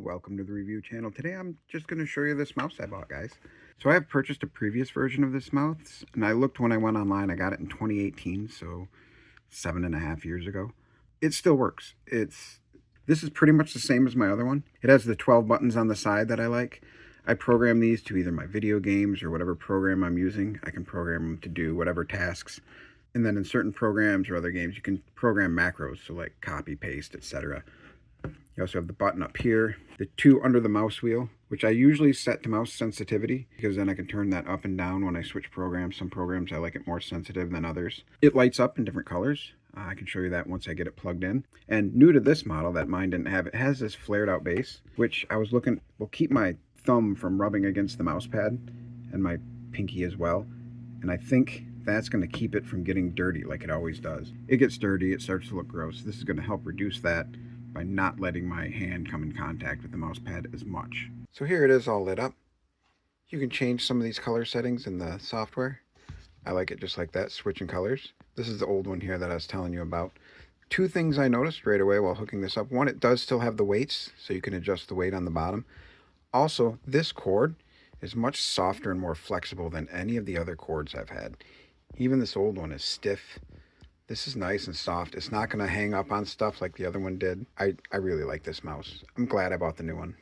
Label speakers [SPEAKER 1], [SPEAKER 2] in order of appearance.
[SPEAKER 1] welcome to the review channel. Today I'm just going to show you this mouse I bought, guys. So I have purchased a previous version of this mouse, and I looked when I went online. I got it in 2018, so 7.5 years ago. It still works. This is pretty much the same as my other one. It has the 12 buttons on the side that I like. I program these to either my video games or whatever program I'm using. I can program them to do whatever tasks. And then in certain programs or other games, you can program macros, so like copy, paste, etc. You also have the button up here, the two under the mouse wheel, which I usually set to mouse sensitivity because then I can turn that up and down when I switch programs. Some programs I like it more sensitive than others. It lights up in different colors. I can show you that once I get it plugged in. And new to this model that mine didn't have, it has this flared out base, which I was looking, will keep my thumb from rubbing against the mouse pad and my pinky as well. And I think that's going to keep it from getting dirty like it always does. It gets dirty, it starts to look gross. This is going to help reduce that by not letting my hand come in contact with the mouse pad as much. So here it is all lit up. You can change some of these color settings in the software. I like it just like that, switching colors. This is the old one here that I was telling you about. Two things I noticed right away while hooking this up. One, it does still have the weights, so you can adjust the weight on the bottom. Also, this cord is much softer and more flexible than any of the other cords I've had. Even this old one is stiff. This is nice and soft. It's not going to hang up on stuff like the other one did. I really like this mouse. I'm glad I bought the new one.